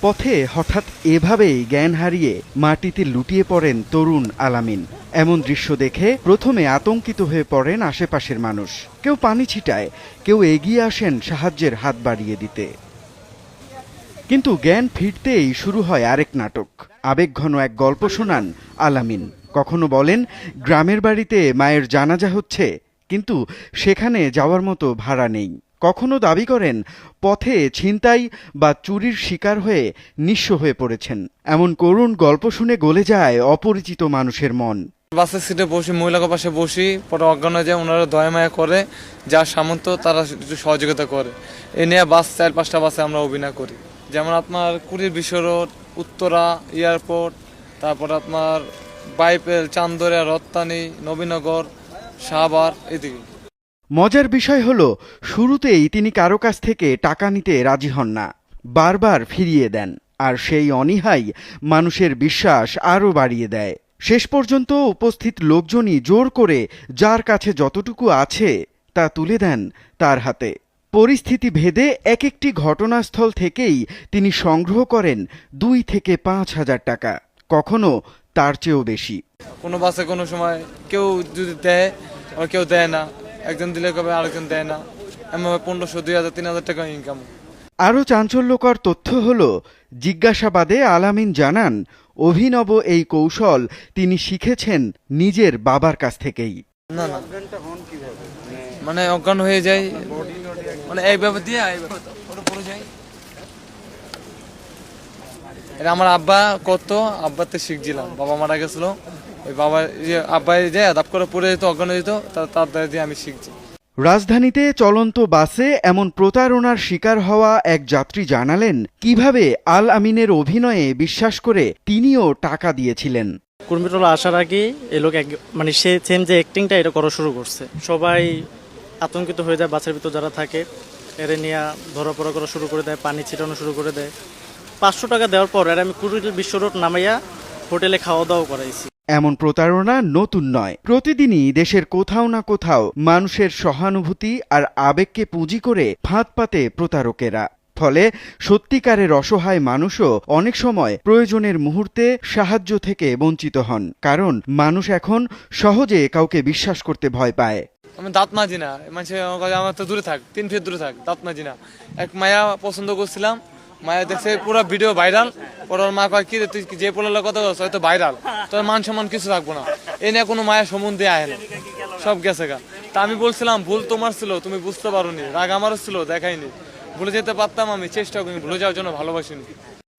পথে হঠাৎ এভাবেই জ্ঞান হারিয়ে মাটিতে লুটিয়ে পড়েন তরুণ আলামিন। এমন দৃশ্য দেখে প্রথমে আতঙ্কিত হয়ে পড়েন আশেপাশের মানুষ। কেউ পানি ছিটায়, কেউ এগিয়ে আসেন সাহায্যের হাত বাড়িয়ে দিতে। কিন্তু জ্ঞান ফিরতেই শুরু হয় আরেক নাটক। আবেগঘন এক গল্প শোনান আলামিন। কখনো বলেন গ্রামের বাড়িতে মায়ের জানাজা হচ্ছে, কিন্তু সেখানে যাওয়ার মতো ভাড়া নেই। কখনো দাবি করেন পথে ছিনতাই বা চুরির শিকার হয়ে নিঃস্ব হয়ে পড়েছেন। এমন করুণ গল্প শুনে গলে যায় অপরিচিত মানুষের মন। বাসের সিটে বসি, মহিলার পাশে বসি, পরে অজ্ঞান হয়ে যায়। ওনারা দয়া মায়া করে, যার সামর্থ্য তারা একটু সহযোগিতা করে। এ নিয়ে বাস 4-5টা বাসে আমরা অভিনয় করি। যেমন আপনার কুড়ির বিশ্ব রোড, উত্তরা এয়ারপোর্ট, তারপর আপনার বাইপেল, চান্দরিয়া, রত্তানি, নবীনগর, শাহবাগ, এদিকে। মজার বিষয় হলো শুরুতেই তিনি কারো কাছ থেকে টাকা নিতে রাজি হন না, বারবার ফিরিয়ে দেন। আর সেই অনীহাই মানুষের বিশ্বাস আরও বাড়িয়ে দেয়। শেষ পর্যন্ত উপস্থিত লোকজনই জোর করে যার কাছে যতটুকু আছে তা তুলে দেন তার হাতে। পরিস্থিতি ভেদে এক একটি ঘটনাস্থল থেকেই তিনি সংগ্রহ করেন 2 থেকে 5,000 টাকা, কখনো তার চেয়েও বেশি। কোনো বাসে কোনো সময় কেউ যদি দেয়, আর কেউ দেয় না। একজন দিলে কবে আরেকজন দেয় না। এমন 1500, 2000, 3000 টাকা ইনকাম। আরও চাঞ্চল্যকর তথ্য হল, জিজ্ঞাসাবাদে আলামিন জানান অভিনব এই কৌশল তিনি শিখেছেন নিজের বাবার কাছ থেকেই। না না, মানে অজ্ঞান হয়ে যায়, মানে এইভাবে দিয়ে পড়ে যায়। এটা আমার আব্বা করতো, আব্বাতে শিখছিলাম। বাবা মারা গেছিল, ওই বাবা আব্বাই যে আদাব করে পড়ে যেত, অজ্ঞান হয়ে যেত, তার দ্বারা দিয়ে আমি শিখছি। রাজধানীতে চলন্ত বাসে এমন প্রতারণার শিকার হওয়া এক যাত্রী জানালেন কিভাবে আল আমিনের অভিনয়ে বিশ্বাস করে তিনিও টাকা দিয়েছিলেন। কুর্মিটোলা আসার আগে এই লোক মানে সে সেম যে অ্যাক্টিংটা এটা করা শুরু করছে। সবাই আতঙ্কিত হয়ে যায়, বাসের ভিতর যারা থাকে এরে নিয়ে ধরাপড়া করা শুরু করে দেয়, পানি ছিটানো শুরু করে দেয়। 500 টাকা দেওয়ার পর এর আমি কুড়িল বিশ্ব রোড নামাইয়া হোটেলে খাওয়া দাওয়া করাইছি। এমন প্রতারণা নতুন নয়। প্রতিদিনই দেশের কোথাও না কোথাও মানুষের সহানুভূতি আর আবেগকে পুঁজি করে ফাঁদ পাতে প্রতারকেরা। ফলে সত্যিকারের অসহায় মানুষও অনেক সময় প্রয়োজনের মুহূর্তে সাহায্য থেকে বঞ্চিত হন, কারণ মানুষ এখন সহজে কাউকে বিশ্বাস করতে ভয় পায়। আমি দাঁত মাজি না, মানুষের আমার তো দূরে থাক, 3 ফিট দূরে থাক, দাঁত মাজি না। এক মায়া পছন্দ করছিলাম, মায়া দেখছে পুরো ভিডিও ভাইরাল। পরে ওর মা কয় কি রে, তুই যে পোলার কথা বলছ হয়তো ভাইরাল, তোর মান সম্মান কিছু রাখবো না। এ নিয়ে কোনো মায়া সম্বন্ধে আয় না, সব গেছে গা। তা আমি বলছিলাম ভুল তোমার ছিল, তুমি বুঝতে পারোনি, রাগ আমারও ছিল, দেখাইনি। ভুলে যেতে পারতাম, আমি চেষ্টা করি, ভুলে যাওয়ার জন্য ভালোবাসিনি।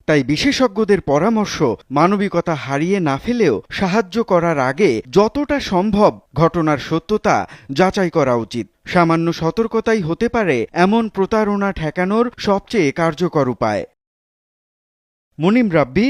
তাই বিশেষজ্ঞদের পরামর্শ, মানবিকতা হারিয়ে না ফেলেও সাহায্য করার আগে যতটা সম্ভব ঘটনার সত্যতা যাচাই করা উচিত। সামান্য সতর্কতাই হতে পারে এমন প্রতারণা ঠেকানোর সবচেয়ে কার্যকর উপায়। মুনিম রাব্বি,